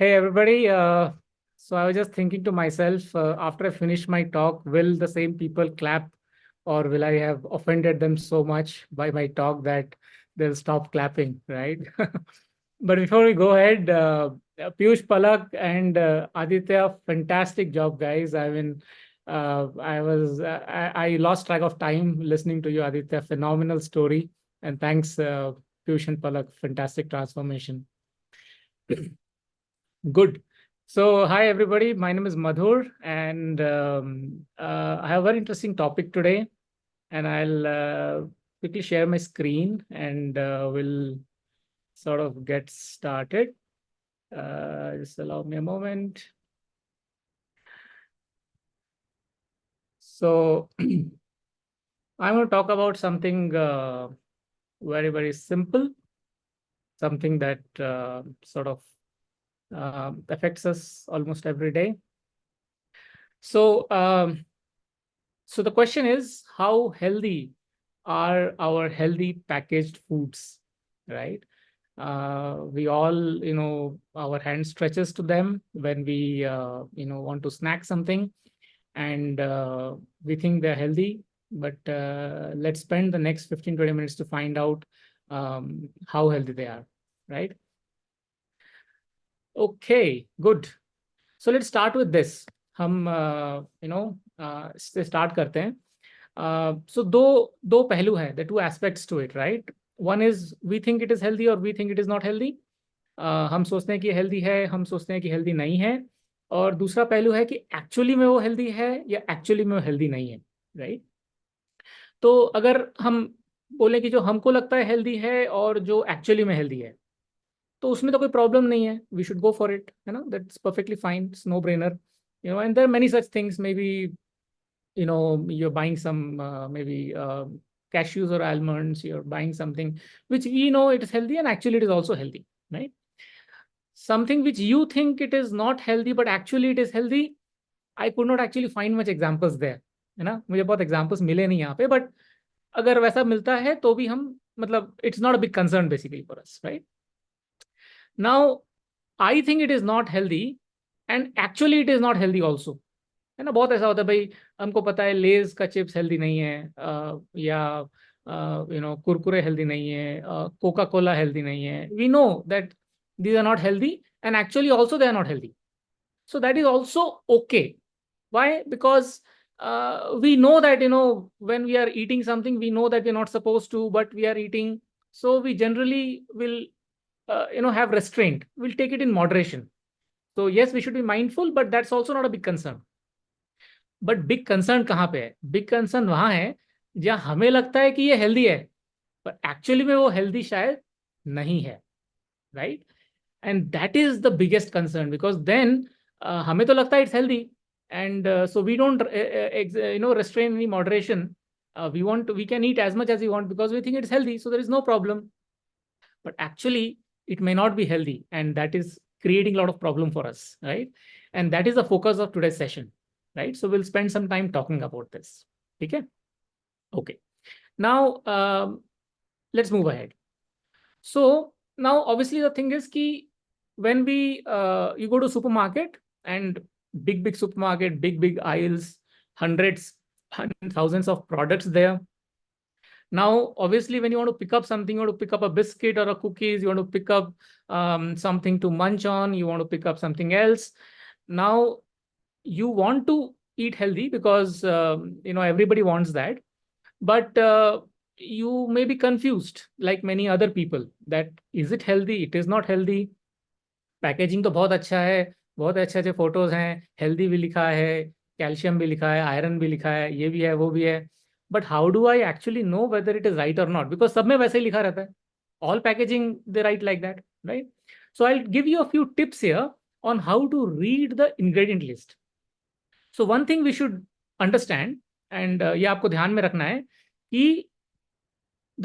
Hey everybody. So I was just thinking to myself, after I finish my talk, will the same people clap, or will I have offended them so much by my talk that they'll stop clapping, right? But before we go ahead, Piyush, Palak, and Aditya, fantastic job, guys. I mean, I lost track of time listening to you, Aditya. Phenomenal story, and thanks, Piyush and Palak. Fantastic transformation. Good. So, hi everybody. My name is Madhur, and I have a very interesting topic today. And I'll quickly share my screen, and we'll sort of get started. Just allow me a moment. So, I'm going to talk about something very, very simple, something that sort of affects us almost every day. So, so the question is, how healthy are our healthy packaged foods, right? We all, our hand stretches to them when we, want to snack something, and we think they're healthy. But let's spend the next 15-20 minutes to find out how healthy they are, right? Okay, good. So let's start with this. हम इससे start करते हैं. So दो पहलू हैं, the two aspects to it, right? One is we think it is healthy or we think it is not healthy. हम सोचते हैं कि हेल्दी है, हम सोचते हैं कि हेल्दी नहीं है. और दूसरा पहलू है कि एक्चुअली में वो हेल्दी है या एक्चुअली में वो हेल्दी नहीं है, राइट? तो अगर हम बोले कि जो हमको लगता है हेल्दी है और जो एक्चुअली में हेल्दी है, तो उसमें तो कोई प्रॉब्लम नहीं है. We should go for it, है ना? That's perfectly fine. It's no brainer, and there are many such things. Maybe you're buying some maybe cashews or almonds. You're buying something which we know it is healthy and actually it is also healthy, right? Something which you think it is not healthy but actually it is healthy, I could not actually find much examples there, है ना? मुझे बहुत examples मिले नहीं यहाँ पे, but अगर वैसा मिलता है तो भी हम, मतलब, it's not a big concern basically for us, right? Now I think it is not healthy and actually it is not healthy also, है ना? बहुत ऐसा होता है भाई, हमको पता है लेज का चिप्स हेल्दी नहीं है, या कुरकुरे हेल्दी नहीं है, कोका कोला हेल्दी नहीं है. We know that these are not healthy and actually also they are not healthy. So that is also okay. Why? Because we know that when we are eating something, we know that we're not supposed to, but we are eating. So we generally will have restraint. We'll take it in moderation. So yes, we should be mindful, but that's also not a big concern. But big concern कहाँ पे है? Big concern वहां है जहां हमें लगता है कि ये हेल्दी है, पर एक्चुअली में वो हेल्दी शायद नहीं है, right? And that is the biggest concern, because then हमें तो लगता है it's healthy, and so we don't restrain any moderation. We can eat as much as we want because we think it's healthy, so there is no problem. But actually it may not be healthy, and that is creating a lot of problem for us, right? And that is the focus of today's session, right? So we'll spend some time talking about this. Okay. Okay. Now let's move ahead. So now obviously the thing is ki when we you go to supermarket, and big supermarket, big aisles, hundreds, thousands of products there. Now, obviously, when you want to pick up something, you want to pick up a biscuit or a cookies, you want to pick up something to munch on, you want to pick up something else. Now, you want to eat healthy because everybody wants that, but you may be confused like many other people that is it healthy, it is not healthy. Packaging तो बहुत अच्छा है, बहुत अच्छे अच्छे photos हैं, healthy भी लिखा है, कैल्शियम भी लिखा है, आयरन भी लिखा है, ये भी है, वो भी है. But how do I actually know whether it is right और नॉट? बिकॉज सब में वैसे ही लिखा रहता है. All packaging they right like that, right? So I give you a few tips here on how to read the ingredient list. So one thing we should understand, and ये आपको ध्यान में रखना है कि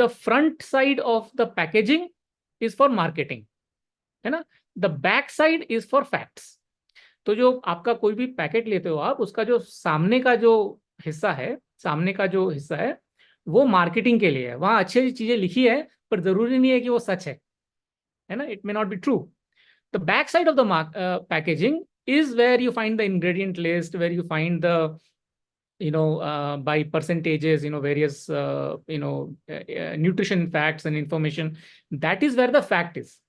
the front side of the packaging is for marketing, है ना? The back side is for facts. तो जो आपका कोई भी पैकेट लेते हो आप, उसका जो सामने का जो हिस्सा है, सामने का जो हिस्सा है, वो मार्केटिंग के लिए है. वहां अच्छी चीजें लिखी है, पर जरूरी नहीं है कि वो सच है ना? It may not be true. The back side of the packaging is where you find the ingredient list, where you find the by percentages, various nutrition facts and information. That is where the fact is,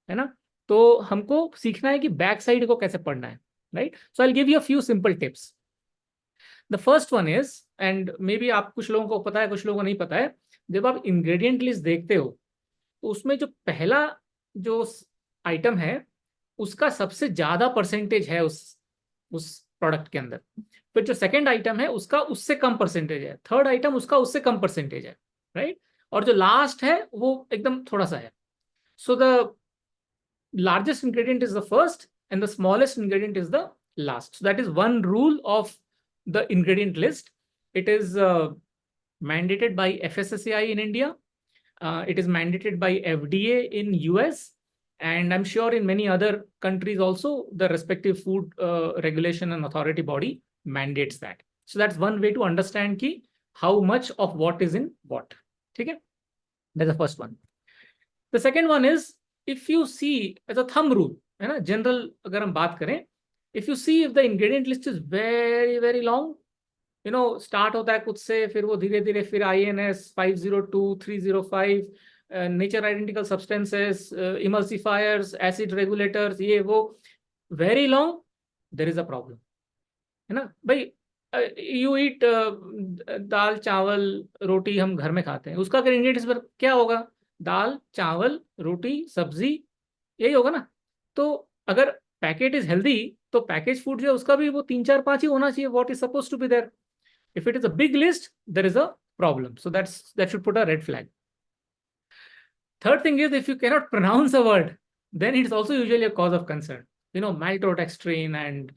है ना? तो हमको सीखना है कि back side को कैसे पढ़ना है, right? So I give you a few simple tips. The first one is, and may be आप कुछ लोगों को पता है, कुछ लोगों को नहीं पता है, जब आप इंग्रेडिएंट लिस्ट देखते हो तो उसमें जो पहला जो आइटम है उसका सबसे ज्यादा परसेंटेज है उस प्रोडक्ट के अंदर. फिर जो सेकंड आइटम है उसका उससे कम परसेंटेज है, थर्ड आइटम उसका उससे कम परसेंटेज है, राइट? और जो लास्ट है वो एकदम थोड़ा सा है. So the largest ingredient is the first and the smallest ingredient is the last. So that is one rule of the ingredient list. It is mandated by FSSAI in India. It is mandated by FDA in US, and I'm sure in many other countries also the respective food regulation and authority body mandates that. So that's one way to understand ki how much of what is in what. Okay, that's the first one. The second one is, if you see as a thumb rule, है ना, general अगर हम बात करें, if you see if the ingredient list is very very long, start होता है कुछ से, फिर वो धीरे धीरे फिर INS 502 305 nature identical substances, emulsifiers, acid regulators, ये वो very long, there is a problem, है ना भाई? यू ईट दाल चावल रोटी हम घर में खाते हैं, उसका अगर इंग्रेडिएंट्स पर क्या होगा? दाल चावल रोटी सब्जी, यही होगा ना. तो अगर पैकेट इज हेल्दी तो पैकेज फूड जो है उसका भी वो 3 4 5 ही होना चाहिए, what is suppose to be there. If it is a big list there is a problem. So that should put a red flag. Third thing is, if you cannot pronounce a word, then it's also usually a cause of concern. Maltodextrin and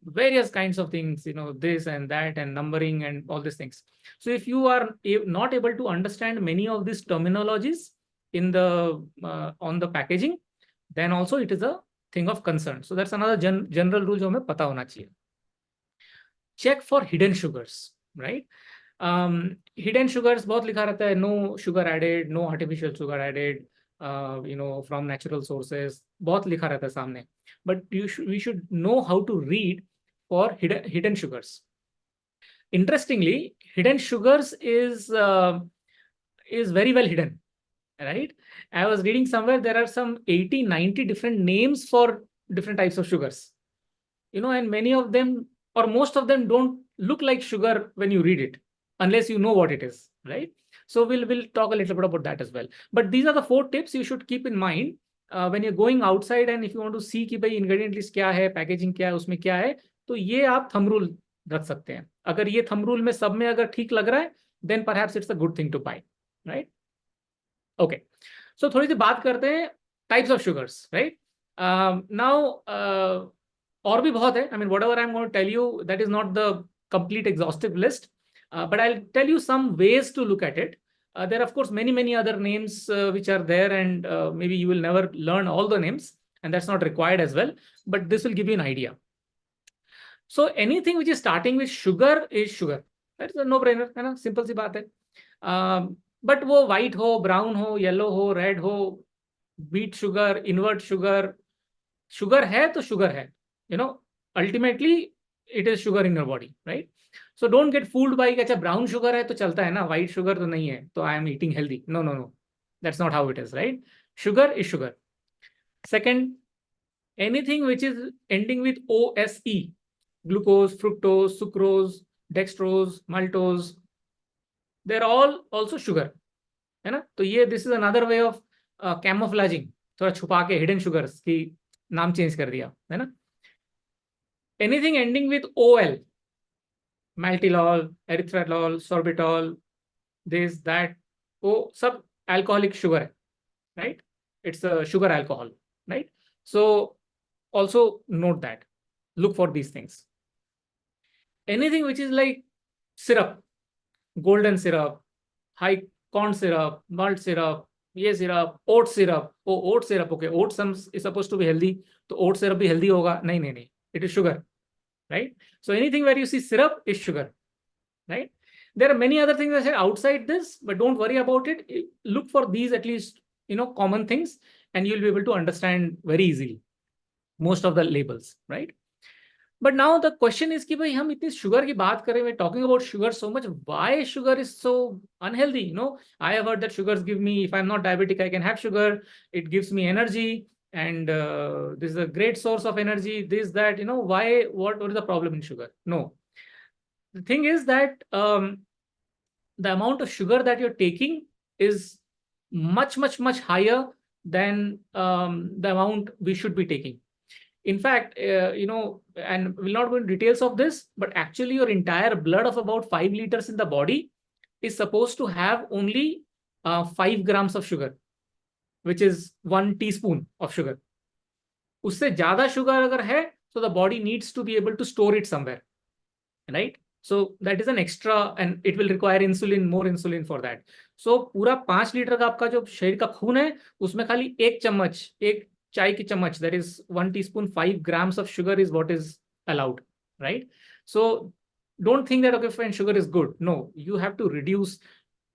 various kinds of things, this and that and numbering and all these things. So if you are not able to understand many of these terminologies in the on the packaging, then also it is a thing of concern. So that's another general rule जो हमें पता होना चाहिए. Check for hidden sugars, right? Hidden sugars बहुत लिखा रहता है, no sugar added, no artificial sugar added, from natural sources, बहुत लिखा रहता है सामने. But we should know how to read for hidden sugars. Interestingly, hidden sugars is very well hidden, right? I was reading somewhere there are some 80-90 different names for different types of sugars, and many of them or most of them don't look like sugar when you read it, unless you know what it is, right? So we'll talk a little bit about that as well. But these are the 4 tips you should keep in mind when you're going outside, and if you want to see कि भाई ingredient list क्या है, packaging क्या है, उसमें क्या है, तो ये आप thumb rule रख सकते हैं. अगर ये thumb rule में सब में अगर ठीक लग रहा है, then perhaps it's a good thing to buy, right? Okay, so थोड़ी सी बात करते हैं types of sugars, right? Now और भी बहुत है. I mean, whatever I'm going to tell you, that is not the complete exhaustive list, but I'll tell you some ways to look at it. There are of course many other names which are there, and maybe you will never learn all the names, and that's not required as well, but this will give you an idea. So anything which is starting with sugar is sugar. That's a no-brainer, है ना, simple सी बात है. But वो white हो, brown हो, yellow हो, red हो, beet sugar, invert sugar, sugar है तो sugar है. Ultimately it is sugar in your body, right? So don't get fooled by अच्छा brown sugar है तो चलता है ना, white sugar तो नहीं है तो I am eating healthy. No, that's not how it is, right? Sugar is sugar. Second, anything which is ending with OSE, glucose, fructose, sucrose, dextrose, maltose, they're all also sugar, है ना? तो ये this is another way of camouflaging, थोड़ा छुपा के hidden sugars की नाम change कर दिया, है ना? Anything ending with OL, maltitol, erythritol, sorbitol, this, that, वो सब alcoholic sugar है, right? It's a sugar alcohol, right? So also note that, look for these things. Anything which is like syrup, golden syrup, high corn syrup, malt syrup, ये syrup, oat syrup. Oh, oat syrup, okay, oats is supposed to be healthy, तो oat syrup भी healthy होगा? नहीं, it is sugar, right? So anything where you see syrup is sugar, right? There are many other things I said outside this, but don't worry about it. Look for these at least, common things. and you'll be able to understand very easily most of the labels, right? But now the question is कि भाई हम इतनी sugar की बात करें, we're talking about sugar so much, why sugar is so unhealthy? You know, I have heard that sugars give me, if I'm not diabetic, I can have sugar, it gives me energy, and this is a great source of energy, this, that, you know, why, what is the problem in sugar? No. The thing is that the amount of sugar that you're taking is much, much, much higher than the amount we should be taking. In fact, you know, and we'll not go into details of this, but actually your entire blood of about 5 liters in the body is supposed to have only 5 grams of sugar, which is 1 teaspoon of sugar. उससे ज़्यादा sugar अगर है, so the body needs to be able to store it somewhere, right? So that is an extra, and it will require insulin, more insulin for that. So पूरा 5 litre का आपका जो शरीर का खून है, उसमें खाली एक चम्मच, एक chai ki chammach, that is 1 teaspoon, 5 grams of sugar is what is allowed, right? So don't think that, okay, fine, sugar is good. No, you have to reduce.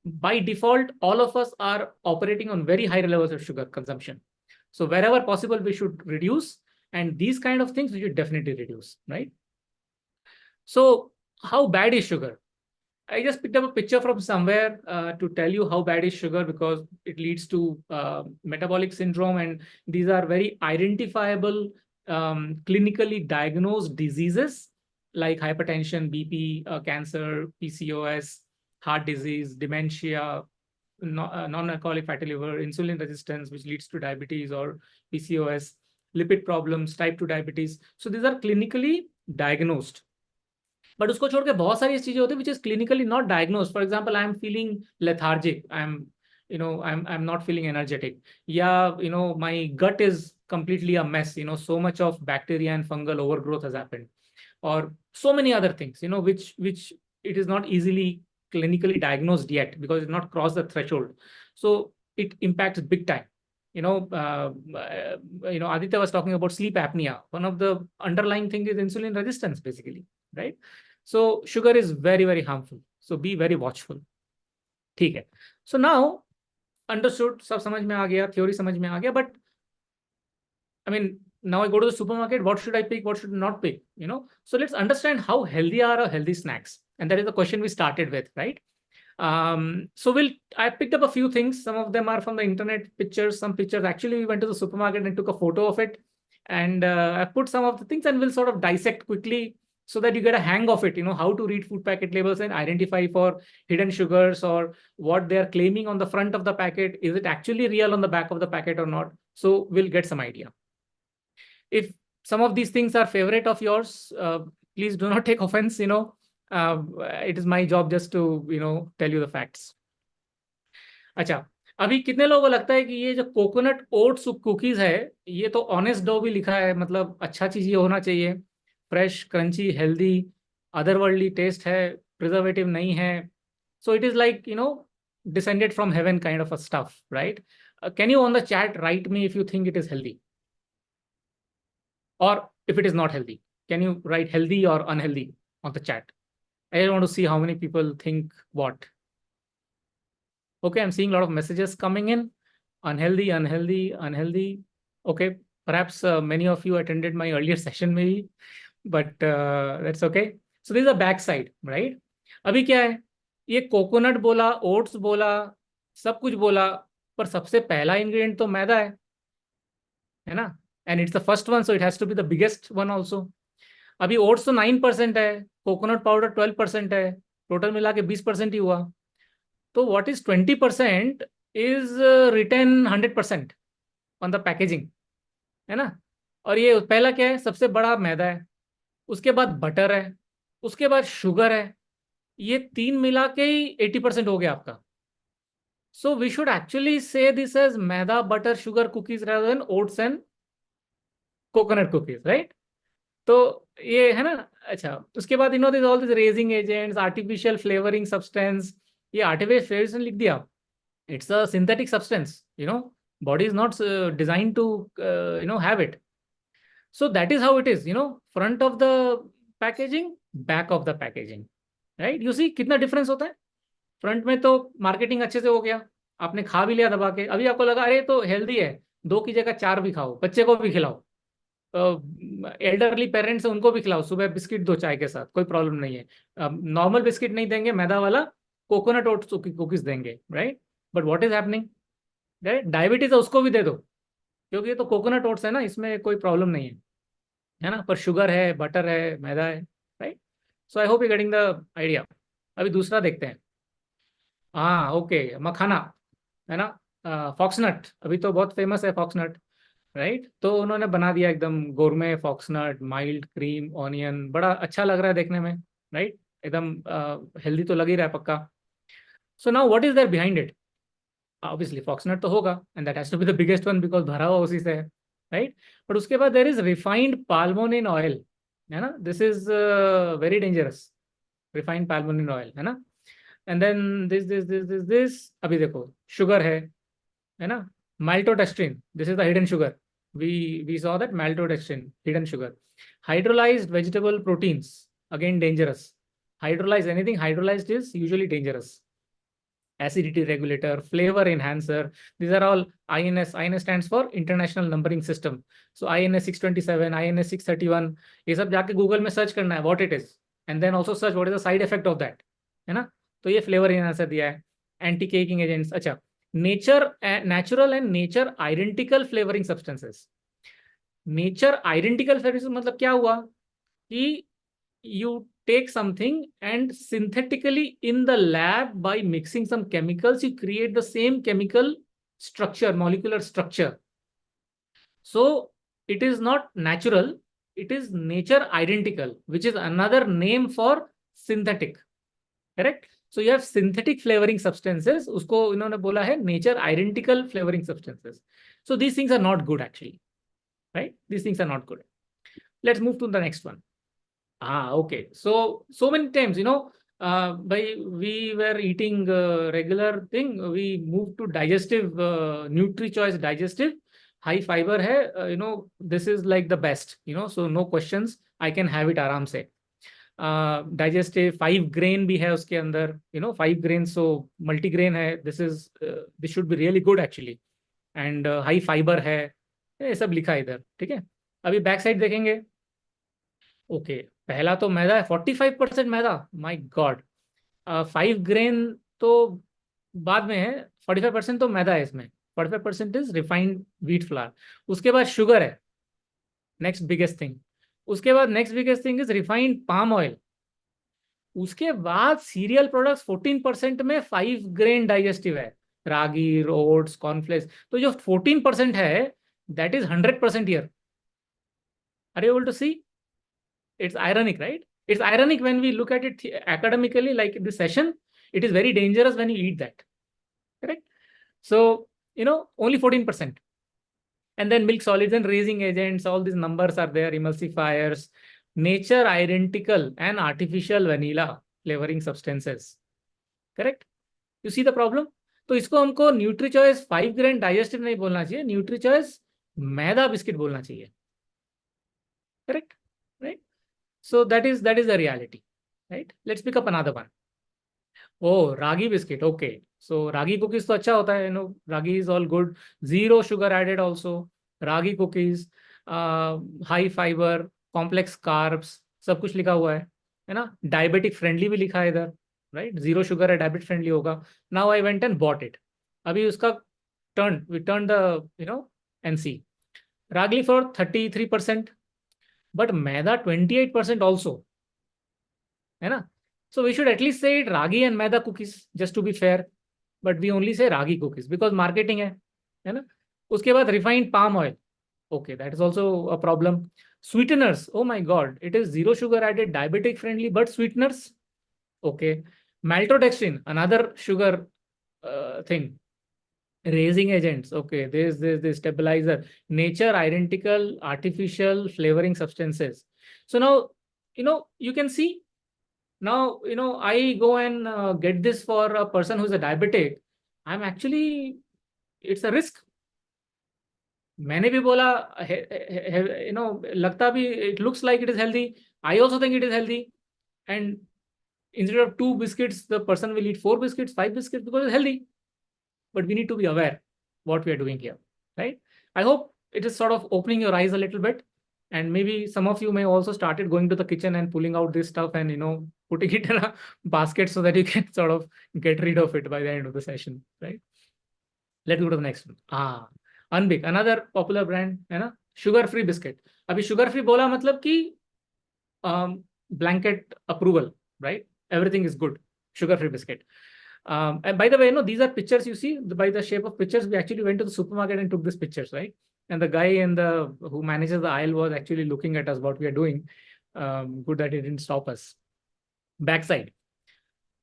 By default, all of us are operating on very high levels of sugar consumption. So wherever possible, we should reduce. And these kind of things we should definitely reduce, right? So how bad is sugar? I just picked up a picture from somewhere to tell you how bad is sugar, because it leads to metabolic syndrome, and these are very identifiable, clinically diagnosed diseases like hypertension, BP, cancer, PCOS, heart disease, dementia, non-alcoholic fatty liver, insulin resistance, which leads to diabetes or PCOS, lipid problems, type 2 diabetes. So these are clinically diagnosed. But उसको छोड़ के बहुत सारी चीजें होती है which is clinically not diagnose. For example, I am feeling lethargic, I am, you know, I'm not feeling energetic. Yeah, you know, my gut is completely a mess, you know, so much of bacteria and fungal overgrowth has happened, or so many other things, you know, which it is not easily clinically diagnosed yet because it's not crossed the threshold. So it impacts big time. You know, Aditya was talking about sleep apnea. One of the underlying thing is insulin resistance, basically, right? So sugar is very, very harmful. So be very watchful. ठीक है. So now understood, सब समझ में आ गया, theory समझ में आ गया, but I mean, now I go to the supermarket, what should I pick, what should I not pick, you know? So let's understand how healthy are our healthy snacks. And that is the question we started with, right? So I picked up a few things. Some of them are from the internet pictures, some pictures. Actually, we went to the supermarket and took a photo of it. And I put some of the things, and we'll sort of dissect quickly so that you get a hang of it, you know, how to read food packet labels and identify for hidden sugars or what they're claiming on the front of the packet. Is it actually real on the back of the packet or not? So we'll get some idea. If some of these things are favorite of yours, please do not take offense, you know. It is my job just to, you know, tell you the facts. अच्छा, अभी कितने लोगों को लगता है कि ये जो कोकोनट ओट्स कुकीज है, ये तो ऑनेस्ट डो भी लिखा है, मतलब अच्छा चीज ये होना चाहिए, fresh, crunchy, healthy, otherworldly taste है, प्रिजर्वेटिव नहीं है. So it is like, you know, descended from heaven kind of a stuff, right? Can you on the chat write me if you think it is healthy, or if it is not healthy? Can you write healthy or unhealthy on the chat? I want to see how many people think what. Okay, I'm seeing a lot of messages coming in. Unhealthy, unhealthy, unhealthy. Okay, perhaps many of you attended my earlier session maybe, but that's okay. So this is the back side, right? अभी क्या है, ये coconut बोला, oats बोला, सब कुछ बोला, पर सबसे पहला इंग्रेडिएंट तो मैदा है ना? And it's the first one, so it has to be the biggest one also. अभी ओट्स तो 9% है, कोकोनट पाउडर 12% है, टोटल मिला के 20% ही हुआ. तो what is 20% is written 100% on the packaging, है ना? और ये पहला क्या है, सबसे बड़ा मैदा है, उसके बाद बटर है, उसके बाद शुगर है, ये तीन मिला के ही 80% हो गया आपका. So we should actually say this as maida, butter, sugar cookies rather than oats and coconut cookies, right? तो ये है ना. अच्छा, उसके बाद this all this raising agents, artificial flavouring substance. ये आर्टिफिशियल फ्लेवरिंग लिख दिया, it's a synthetic substance, you know, body is not designed to you know, have it. So that is how it is, you know, front of the packaging, back of the packaging, right? You see कितना difference होता है. Front में तो marketing अच्छे से हो गया, आपने खा भी लिया दबा के, अभी आपको लगा अरे तो हेल्दी है, दो की जगह चार भी खाओ, बच्चे को भी खिलाओ, एल्डरली पेरेंट्स है उनको भी खिलाओ, सुबह बिस्किट दो चाय के साथ, कोई प्रॉब्लम नहीं है। नॉर्मल बिस्किट नहीं देंगे, मैदा वाला कोकोनट ओट्स कुकीज देंगे, right. But what is happening, right, diabetes है उसको भी दे दो, क्योंकि ये तो कोकोनट ओट्स है ना, इसमें कोई प्रॉब्लम नहीं है ना, पर शुगर है, बटर है, मैदा है, right. So I hope you getting the idea. अभी दूसरा देखते हैं। हाँ ओके, मखाना, है ना, फॉक्सनट अभी तो बहुत फेमस है फॉक्सनट, राइट। तो उन्होंने बना दिया एकदम गोरमे फॉक्सनट, माइल्ड क्रीम ऑनियन, बड़ा अच्छा लग रहा है देखने में, राइट। एकदम हेल्दी तो लग ही रहा है पक्का। So now what is there behind it, obviously foxnut तो होगा, and that has to be the biggest one because भरा हुआ उसी से है, राइट। बट उसके बाद there is refined palmolein oil, है ना, this is very dangerous, refined palmolein oil, है ना। एंड देन दिस अभी देखो, शुगर है ना, maltodextrin, this is the hidden sugar, we saw that maltodextrin, hidden sugar. Hydrolyzed vegetable proteins, again dangerous, hydrolyzed, anything hydrolyzed is usually dangerous. Acidity regulator, flavor enhancer, these are all INS. INS stands for International Numbering System. So INS 627, INS 631, ये सब जाके Google में search करना है what it is, and then also search what is the side effect of that, है ना। तो ये फ्लेवर enhancer दिया है, एंटी केकिंग एजेंट्स, अच्छा, nature, natural and nature identical flavouring substances. Nature identical flavouring मतलब क्या हुआ कि you take something and synthetically in the lab by mixing some chemicals you create the same chemical structure, molecular structure. So it is not natural, it is nature identical, which is another name for synthetic, correct. So you have synthetic flavoring substances, usko inhone bola hai nature identical flavoring substances. So these things are not good actually, right, these things are not good. Let's move to the next one. Okay. So many times, by we were eating regular thing, we moved to digestive, Nutri-Choice digestive, high fiber hai, this is like the best, so no questions, I can have it आराम से. Digestive 5 grain भी है उसके अंदर, 5 grain, so multigrain है, this should be really good actually, and high fiber है, ये सब लिखा है इधर, ठीक है। अभी बैक साइड देखेंगे, ओके, पहला तो मैदा है, 45% मैदा, माय गॉड। 5 ग्रेन तो बाद में है, 45% तो मैदा है इसमें, 45% इज रिफाइंड व्हीट फ्लावर। उसके बाद शुगर है, नेक्स्ट बिगेस्ट थिंग। उसके बाद next biggest thing is refined palm oil. उसके बाद सीरियल प्रोडक्ट्स 14% में 5 ग्रेन डाइजेस्टिव है, रागी, ओट्स, कॉर्नफ्लेक्स। तो जो 14% है, that is 100% here. Are you able to see? It's ironic, right? It's ironic when we look at it academically, like this session. It is very dangerous when you eat that, correct? So, only 14%. And then milk solids and raising agents, all these numbers are there, emulsifiers, nature identical and artificial vanilla flavoring substances, correct? You see the problem? तो इसको हमको nutri choice 5 grain digestive नहीं बोलना चाहिए, nutri choice मैदा biscuit बोलना चाहिए, correct, right. So that is the reality, right? Let's pick up another one. Oh, ragi biscuit. Okay. So ragi cookies तो अच्छा होता है, ragi is all good. Zero sugar added also. Ragi cookies, high fiber, complex carbs, सब कुछ लिखा हुआ है ना? Diabetic friendly भी लिखा है इधर, right? Zero sugar है, diabetic friendly होगा. Now I went and bought it. अभी उसका we turned the NC. Ragi for 33%, but maida 28% also. है ना। So we should at least say it ragi and maida cookies just to be fair, but we only say ragi cookies because marketing है ना। उसके बाद refined palm oil, okay, that is also a problem. Sweeteners, oh my god, it is zero sugar added, diabetic friendly, but sweeteners, okay. Maltodextrin, another sugar thing. Raising agents, okay, this stabilizer, nature identical artificial flavoring substances. So now you can see. Now, I go and get this for a person who's a diabetic. I'm actually, it's a risk. मैंने भी बोला, लगता भी, it looks like it is healthy. I also think it is healthy. And instead of 2 biscuits, the person will eat 4 biscuits, 5 biscuits because it's healthy. But we need to be aware what we are doing here, right? I hope it is sort of opening your eyes a little bit, and maybe some of you may also started going to the kitchen and pulling out this stuff and putting it in a basket so that you can sort of get rid of it by the end of the session, right? Let's go to the next one. Unbig, another popular brand है ना, sugar free biscuit. अभी sugar free बोला मतलब कि blanket approval, right? Everything is good. Sugar free biscuit. And by the way, these are pictures you see. By the shape of pictures, we actually went to the supermarket and took these pictures, right? And the guy who manages the aisle was actually looking at us, what we are doing. Good that he didn't stop us. Backside.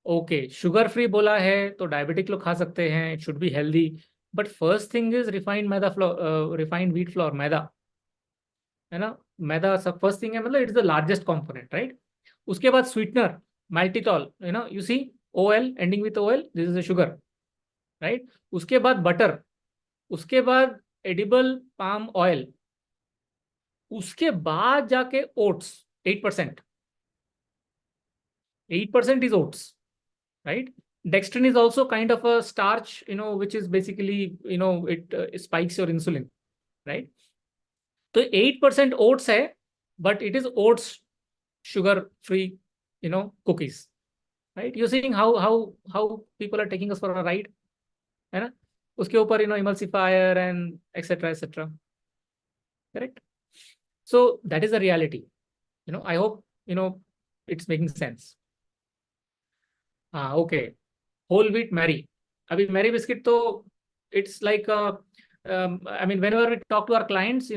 Okay, sugar free बोला है तो diabetic लोग खा सकते हैं. It should be healthy. But first thing is refined wheat flour, मैदा, है ना. मैदा सब फर्स्ट थिंग है, मतलब it is the largest component, right. उसके बाद sweetener, maltitol, you see OL ending with OL, this is a sugar, right. उसके बाद butter, उसके बाद एडिबल पाम ऑयल, उसके बाद जाके oats 8%. 8% is oats, right? Dextrin is also kind of a starch, which is basically, it spikes your insulin, right? तो 8% oats है, but it is oats sugar free cookies, right. You seeing how people are taking us for a ride, है ना. उसके ऊपर emulsifier and etcetera etcetera, correct. So that is the reality. I hope it's making sense. Okay. Whole wheat Marie. अभी Marie biscuit तो it's like I mean, whenever we talk to our clients,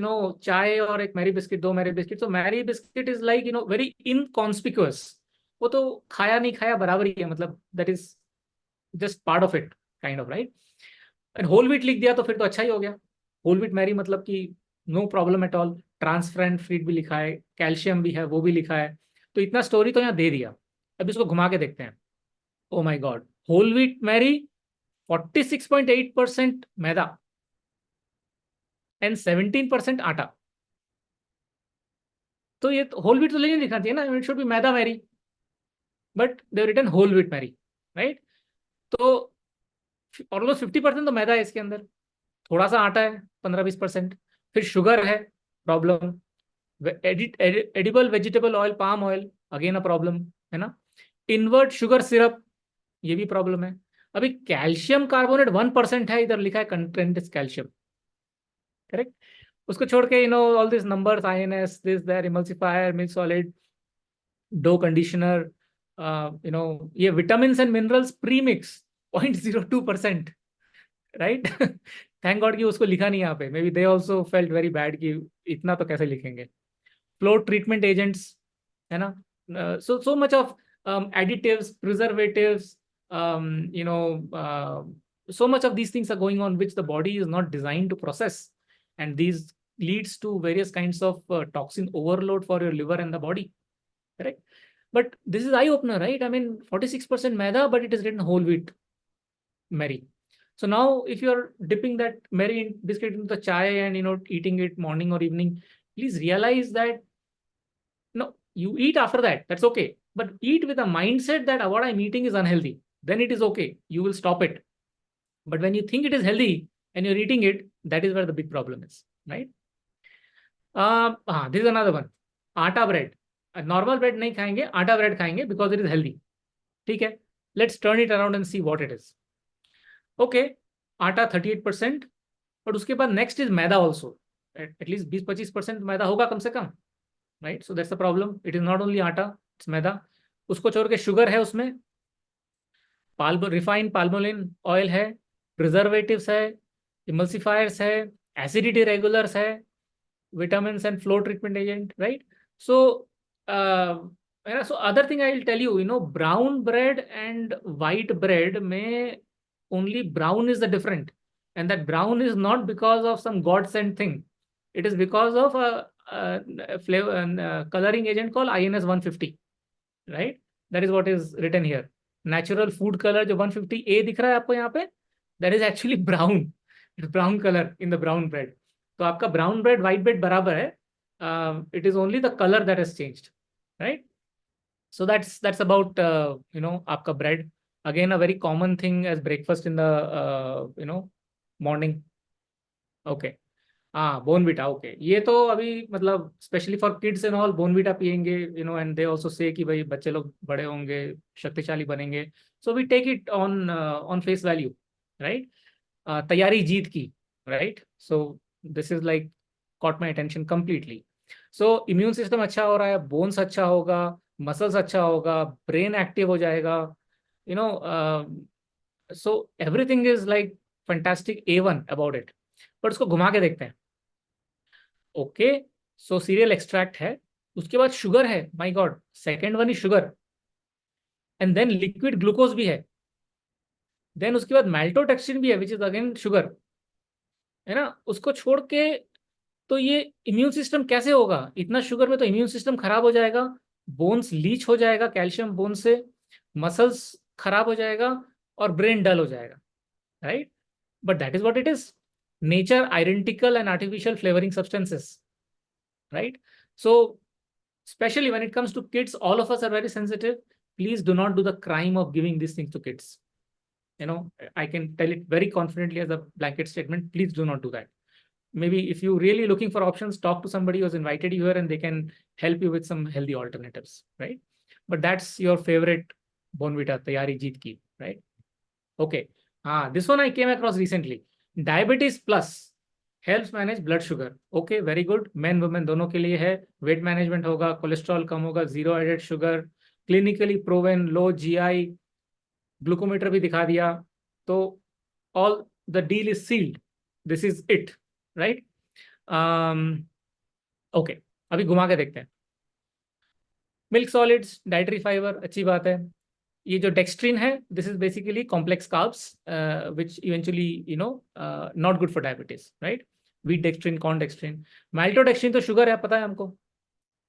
chai और एक Marie biscuit, दो Marie biscuit. So Marie biscuit is like, very inconspicuous. वो तो खाया नहीं खाया बराबर ही है, मतलब that is just part of it, kind of, right? And whole wheat लिख दिया तो फिर तो अच्छा ही हो गया. Whole wheat मैरी मतलब कि no problem at all. Transparent freed भी लिखा है, कैल्शियम भी है, वो भी लिखा है. तो इतना स्टोरी तो यहाँ दे दिया. अब इसको घुमा के देखते हैं. Oh my god, whole wheat Marie 46.8% maida and 17% आटा. तो ये होल व्हीट तो लेनी लिखना चाहिए ना, it should be maida Marie, but they written whole wheat Marie, right. तो ऑलमोस्ट 50% तो मैदा है इसके अंदर, थोड़ा सा आटा है 15-20%, फिर शुगर है, problem. Edible vegetable oil, palm oil, again a problem, है ना. इनवर्ट शुगर सिरप, ये भी प्रॉब्लम है. अभी कैल्शियम कार्बोनेट 1% है, इधर लिखा है कंटेंट इज कैल्शियम, करेक्ट. उसको छोड़ के all this numbers, INS, this that, emulsifier, milk solid, dough conditioner, ये vitamin and minerals premix 0.02%, right. Thank God कि उसको लिखा नहीं यहाँ पे. Maybe they also felt very bad कि इतना तो कैसे लिखेंगे. फ्लोट ट्रीटमेंट एजेंट्स, है ना. So much of additives, preservatives, so much of these things are going on which the body is not designed to process, and these leads to various kinds of toxin overload for your liver and the body, correct. But this is eye opener, right? I mean, 46% maida, but it is written whole wheat Mary. So now if you're dipping that Mary biscuit into the chai and eating it morning or evening, please realize that no, you eat after that, that's okay. But eat with a mindset that what I'm eating is unhealthy. Then it is okay. You will stop it. But when you think it is healthy and you're eating it, that is where the big problem is, right? This is another one. Atta bread. Normal bread नहीं खाएंगे, आटा bread खाएंगे because it is healthy. ठीक है. Let's turn it around and see what it is. Okay, आटा 38%, but उसके बाद next is maida also. At least 20-25% मैदा होगा कम से कम, right? So that's the problem. It is not only आटा, it's मैदा. उसको छोड़ के शुगर है उसमें, रिफाइंड पाल्मोलिन ऑयल है, प्रिजर्वेटिव्स है, इमल्सिफायर्स है, एसिडिटी रेगुलर्स है, vitamin and flow treatment agent, right. So so other thing I will tell you, brown bread and white bread में only brown is the different, and that brown is not because of some god sent thing. It is because of a flavor coloring agent called INS 150, right? That is what is written here. Natural food color जो 150A दिख रहा है आपको यहाँ पे, that is actually brown. It's brown color in the brown bread. तो आपका brown bread white bread बराबर है. It is only the color that has changed, right? So that's about आपका bread. Again, a very common thing as breakfast in the morning. Okay. हाँ Bournvita, okay, ये तो अभी मतलब specially for kids and all Bournvita पियेंगे, and they also say कि भाई बच्चे लोग बड़े होंगे, शक्तिशाली बनेंगे, so we take it on on face value, right. तैयारी जीत की, right. So this is like caught my attention completely. So immune system अच्छा हो रहा है, बोन्स अच्छा होगा, मसल्स अच्छा होगा, ब्रेन एक्टिव हो जाएगा, you know so everything is like fantastic, A1 about it. But उसको घुमा के देखते हैं। ओके, सो सीरियल एक्सट्रैक्ट है, उसके बाद शुगर है, my god, second one is sugar, and then liquid glucose भी है, देन उसके बाद माल्टोटेक्सिन भी है विच इज अगेन शुगर, है ना। उसको छोड़ के तो ये इम्यून सिस्टम कैसे होगा? इतना शुगर में तो इम्यून सिस्टम खराब हो जाएगा, बोन्स लीच हो जाएगा कैल्शियम बोन से, मसल्स खराब हो जाएगा, और ब्रेन डल हो जाएगा, right. But that is what it is, nature identical and artificial flavouring substances, right? So, especially when it comes to kids, all of us are very sensitive. Please do not do the crime of giving these things to kids. I can tell it very confidently as a blanket statement. Please do not do that. Maybe if you're really looking for options, talk to somebody who's invited you here and they can help you with some healthy alternatives, right? But that's your favorite Bonvita, Tayari Jeet Ki, right? Okay. This one I came across recently. Diabetes plus helps manage blood sugar. Okay, very good. Men women दोनों के लिए है। Weight management होगा, cholesterol कम होगा, zero added sugar, clinically proven, low GI, glucometer भी दिखा दिया, तो all the deal is sealed, this is it, right. Okay, अभी घुमा के देखते हैं। मिल्क सॉलिड्स, डाइटरी फाइबर, अच्छी बात है। ये जो डेक्सट्रिन है, this is basically complex carbs which eventually not good for diabetes, right. Wheat dextrin, corn dextrin, maltodextrin तो शुगर है, पता है हमको,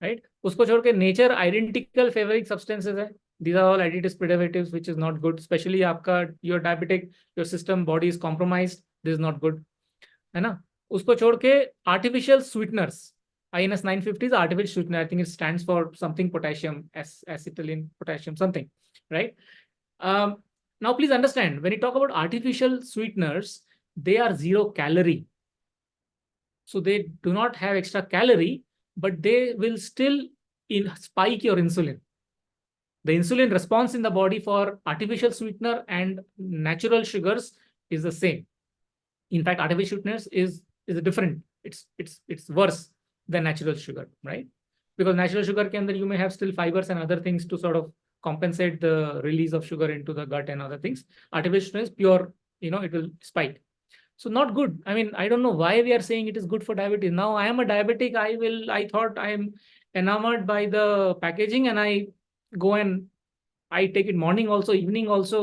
राइट। उसको छोड़ के नेचर आइडेंटिकल फेवरिंग सब्सटेंसेज है, these are all additives, preservatives, which is not good, specially आपका your diabetic, your system, body is compromised, this is not good, है ना। उसको छोड़ के artificial sweeteners, INS 950 is artificial sweetener. I think it stands for something potassium, acetylene potassium, something, right? Now, please understand, when you talk about artificial sweeteners, they are 0 calorie. So they do not have extra calorie, but they will still spike your insulin. The insulin response in the body for artificial sweetener and natural sugars is the same. In fact, artificial sweeteners is a different. It's worse than natural sugar, right? Because natural sugar के अंदर you may have still fibers and other things to sort of compensate the release of sugar into the gut and other things. Artificial sweetener is pure, it will spike. So not good. I mean, I don't know why we are saying it is good for diabetes. Now I am a diabetic. I thought I am enamored by the packaging and I go and I take it morning also, evening also,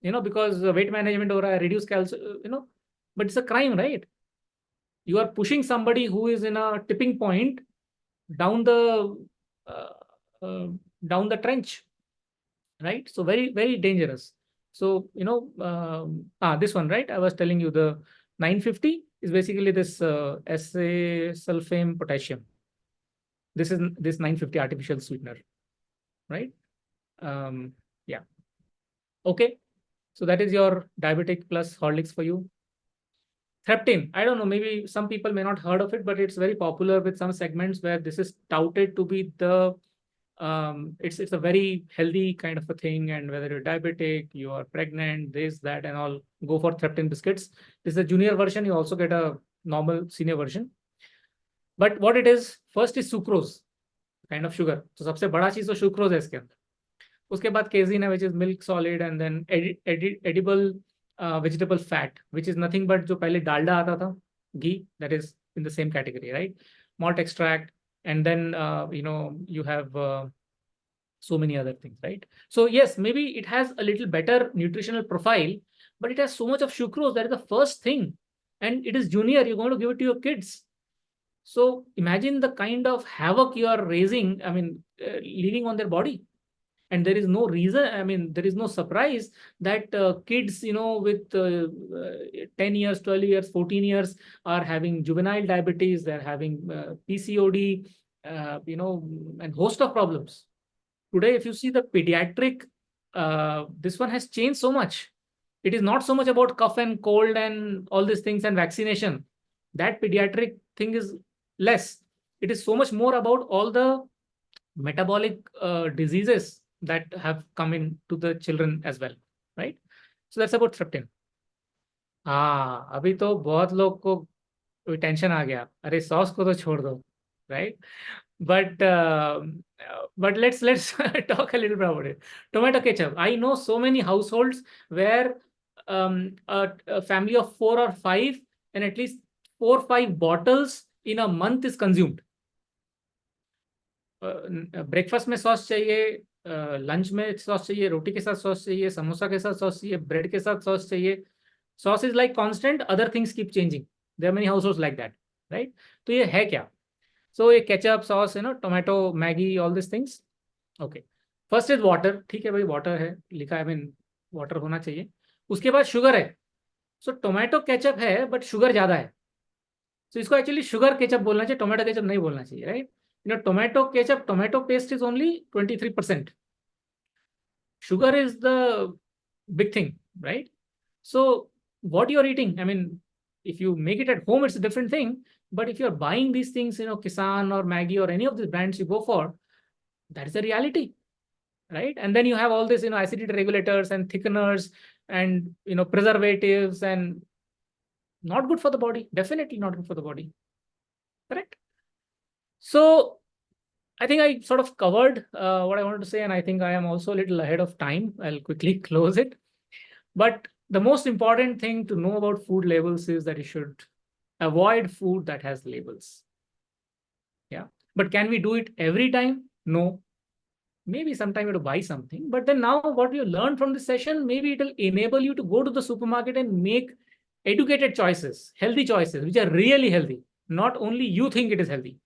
because weight management हो रहा है, reduce calcium, but it's a crime, right? You are pushing somebody who is in a tipping point down the uh, uh, down the trench, right? So very, very dangerous. So this one, right? I was telling you the 950 is basically this sulfame potassium. This is this 950 artificial sweetener, right? Yeah. Okay, so that is your diabetic plus Horlicks for you. Threptin, I don't know, maybe some people may not heard of it, but it's very popular with some segments where this is touted to be the it's a very healthy kind of a thing, and whether you're diabetic, you are pregnant, this, that, and all, go for Threptin biscuits. This is a junior version. You also get a normal senior version. But what it is, first is sucrose, kind of sugar. So सबसे बड़ा चीज तो sucrose है इसके अंदर। उसके बाद casein है, which is milk solid, and then edible vegetable fat, which is nothing but जो पहले डालडा आता था, ghee, that is in the same category, right? Malt extract, and then you have so many other things, right? So yes, maybe it has a little better nutritional profile, but it has so much of sucrose. That is the first thing, and it is junior. You're going to give it to your kids. So imagine the kind of havoc you are raising, I mean, leaving on their body. And there is no reason, I mean, there is no surprise that kids, with 10 years, 12 years, 14 years are having juvenile diabetes, they're having PCOD, and host of problems. Today, if you see the pediatric, this one has changed so much. It is not so much about cough and cold and all these things and vaccination. that pediatric thing is less. It is so much more about all the metabolic diseases that have come into the children as well, right? So that's about tryptin. हाँ, अभी तो बहुत लोग को tension आ गया, अरे sauce को तो छोड़ दो, right? But let's talk a little bit about it. Tomato ketchup. I know so many households where a family of 4 or 5 and at least 4 or 5 bottles in a month is consumed. Breakfast में sauce चाहिए, lunch में sauce चाहिए, रोटी के साथ sauce चाहिए, समोसा के साथ sauce चाहिए, ब्रेड के साथ सॉस चाहिए. Sauce is like constant, other things keep changing. There are many households like that, right? तो ये है क्या? सो ये ketchup, sauce, tomato, Maggi, all this things. Okay, first is water. ठीक है भाई, वाटर है लिखा है, आई मीन वाटर होना चाहिए. उसके बाद शुगर है. सो टोमेटो केचप है बट शुगर ज्यादा है. सो इसको एक्चुअली शुगर केचप बोलना चाहिए, टोमेटो केचप नहीं बोलना चाहिए, right? Tomato ketchup, tomato paste is only 23%. Sugar is the big thing, right? So what you're eating, I mean, if you make it at home, it's a different thing. But if you're buying these things, Kisan or Maggi or any of these brands you go for, that is the reality, right? And then you have all this, acidity regulators and thickeners and, preservatives, and not good for the body. Definitely not good for the body. Correct? So I think I sort of covered what I wanted to say, and I think I am also a little ahead of time. I'll quickly close it. But the most important thing to know about food labels is that you should avoid food that has labels. Yeah. But can we do it every time? No. Maybe sometime you have to buy something. But then now what you learned from this session, maybe it will enable you to go to the supermarket and make educated choices, healthy choices, which are really healthy. Not only you think it is healthy,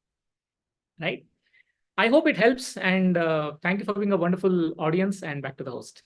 right? I hope it helps, and thank you for being a wonderful audience, and back to the host.